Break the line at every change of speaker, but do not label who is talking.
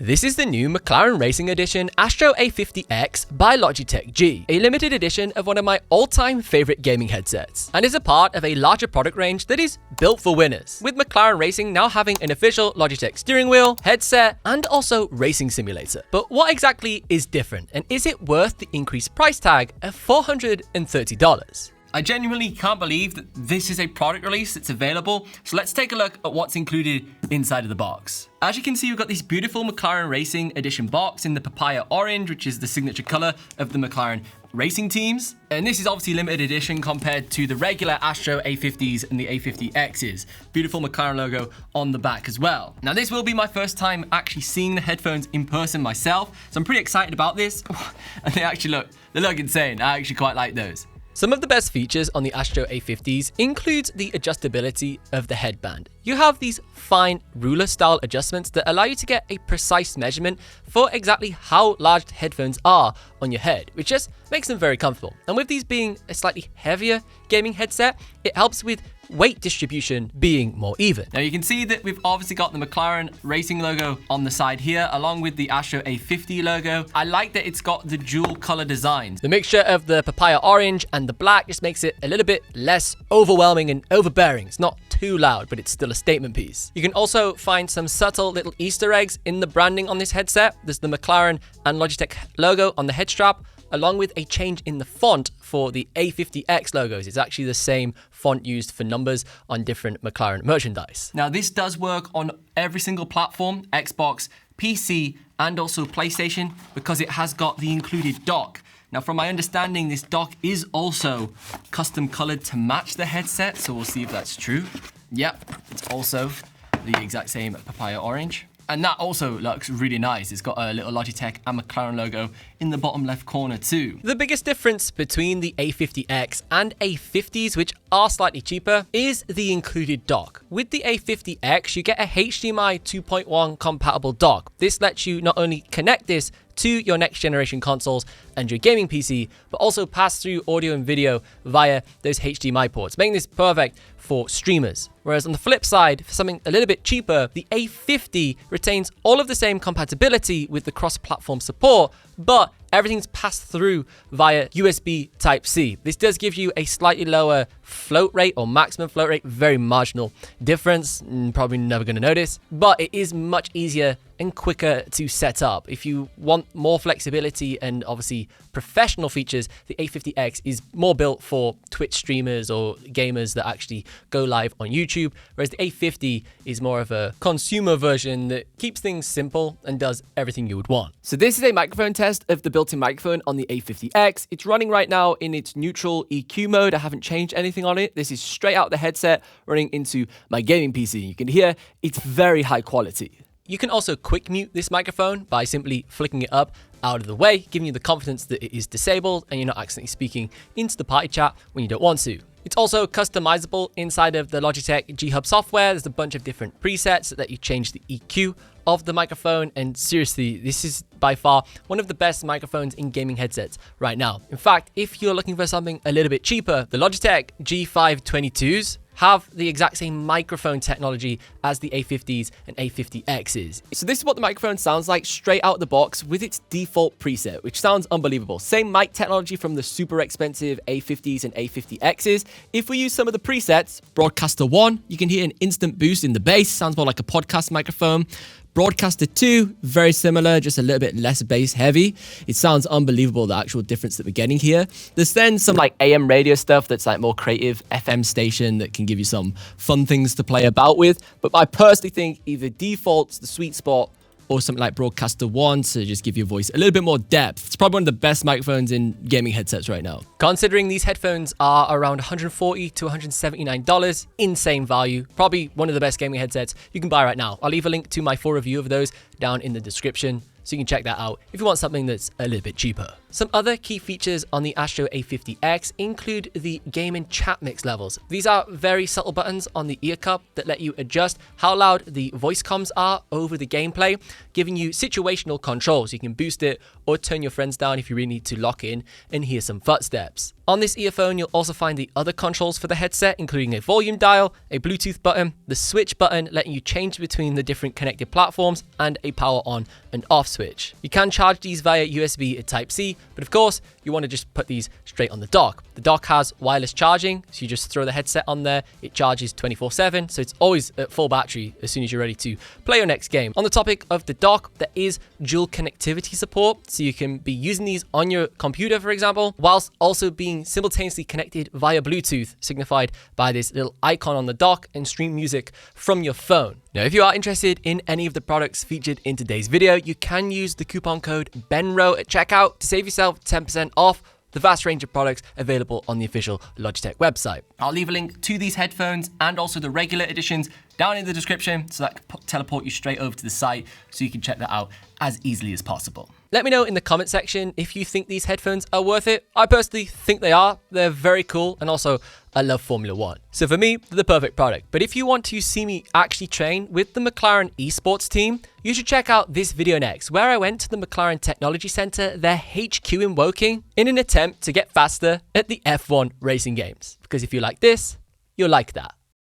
This is the new McLaren Racing Edition Astro A50X by Logitech G, a limited edition of one of my all-time favorite gaming headsets, and is a part of a larger product range that is built for winners, with McLaren Racing now having an official Logitech steering wheel, headset, and also racing simulator. But what exactly is different, and is it worth the increased price tag of $430?
I genuinely can't believe that this is a product release that's available, so let's take a look at what's included inside of the box. As you can see, we've got this beautiful McLaren Racing Edition box in the papaya orange, which is the signature color of the McLaren racing teams. And this is obviously limited edition compared to the regular Astro A50s and the A50Xs. Beautiful McLaren logo on the back as well. Now, this will be my first time actually seeing the headphones in person myself, so I'm pretty excited about this. And they look insane. I actually quite like those.
Some of the best features on the Astro A50s includes the adjustability of the headband. You have these fine ruler-style adjustments that allow you to get a precise measurement for exactly how large the headphones are on your head, which just makes them very comfortable. And with these being a slightly heavier gaming headset, it helps with weight distribution being more even.
Now you can see that we've obviously got the McLaren Racing logo on the side here, along with the Astro A50 logo. I like that it's got the dual color designs.
The mixture of the papaya orange and the black just makes it a little bit less overwhelming and overbearing. It's not too loud, but it's still a statement piece. You can also find some subtle little Easter eggs in the branding on this headset. There's the McLaren and Logitech logo on the head strap, along with a change in the font for the A50X logos. It's actually the same font used for numbers on different McLaren merchandise.
Now, this does work on every single platform, Xbox, PC, and also PlayStation, because it has got the included dock. Now, from my understanding, this dock is also custom colored to match the headset, so we'll see if that's true. Yep, it's also the exact same papaya orange. And that also looks really nice. It's got a little Logitech and McLaren logo in the bottom left corner too.
The biggest difference between the A50X and A50s, which are slightly cheaper, is the included dock. With the A50X, you get a HDMI 2.1 compatible dock. This lets you not only connect this to your next generation consoles and your gaming PC, but also pass through audio and video via those HDMI ports, making this perfect for streamers. Whereas on the flip side, for something a little bit cheaper, the A50 retains all of the same compatibility with the cross-platform support, but everything's passed through via USB Type-C. This does give you a slightly lower float rate or maximum float rate, very marginal difference, probably never going to notice, but it is much easier and quicker to set up. If you want more flexibility and obviously professional features, the A50X is more built for Twitch streamers or gamers that actually go live on YouTube, whereas the A50 is more of a consumer version that keeps things simple and does everything you would want. So this is a microphone test of the built-in microphone on the A50X. It's running right now in its neutral EQ mode. I haven't changed anything on it. This is straight out the headset running into my gaming PC. You can hear it's very high quality. You can also quick mute this microphone by simply flicking it up out of the way, giving you the confidence that it is disabled and you're not accidentally speaking into the party chat when you don't want to. It's also customizable inside of the Logitech G Hub software. There's a bunch of different presets that let you change the EQ of the microphone, and seriously, this is by far one of the best microphones in gaming headsets right now. In fact, if you're looking for something a little bit cheaper, the Logitech G522s have the exact same microphone technology as the A50s and A50Xs. So this is what the microphone sounds like straight out the box with its default preset, which sounds unbelievable. Same mic technology from the super expensive A50s and A50Xs. If we use some of the presets, Broadcaster 1, you can hear an instant boost in the bass, sounds more like a podcast microphone. Broadcaster 2, very similar, just a little bit less bass heavy. It sounds unbelievable, the actual difference that we're getting here. There's then some like AM radio stuff that's like more creative, FM station that can give you some fun things to play about with. But I personally think either default's the sweet spot or something like Broadcaster 1 to just give your voice a little bit more depth. It's probably one of the best microphones in gaming headsets right now. Considering these headphones are around $140 to $179, insane value. Probably one of the best gaming headsets you can buy right now. I'll leave a link to my full review of those down in the description, so you can check that out if you want something that's a little bit cheaper. Some other key features on the Astro A50X include the game and chat mix levels. These are very subtle buttons on the ear cup that let you adjust how loud the voice comms are over the gameplay, giving you situational controls. You can boost it or turn your friends down if you really need to lock in and hear some footsteps. On this earphone, you'll also find the other controls for the headset, including a volume dial, a Bluetooth button, the switch button letting you change between the different connected platforms, and a power on and off switch. You can charge these via USB and Type-C, but of course, you want to just put these straight on the dock. The dock has wireless charging, so you just throw the headset on there, it charges 24/7, so it's always at full battery as soon as you're ready to play your next game. On the topic of the dock, there is dual connectivity support, so you can be using these on your computer, for example, whilst also being simultaneously connected via Bluetooth, signified by this little icon on the dock, and stream music from your phone. Now, if you are interested in any of the products featured in today's video, you can use the coupon code BENROW at checkout to save yourself 10% off the vast range of products available on the official Logitech website.
I'll leave a link to these headphones and also the regular editions down in the description, so that can teleport you straight over to the site so you can check that out as easily as possible.
Let me know in the comment section if you think these headphones are worth it. I personally think they are. They're very cool, and also I love Formula 1. So for me, they're the perfect product. But if you want to see me actually train with the McLaren esports team, you should check out this video next, where I went to the McLaren Technology Center, their HQ in Woking, in an attempt to get faster at the F1 racing games. Because if you like this, you'll like that.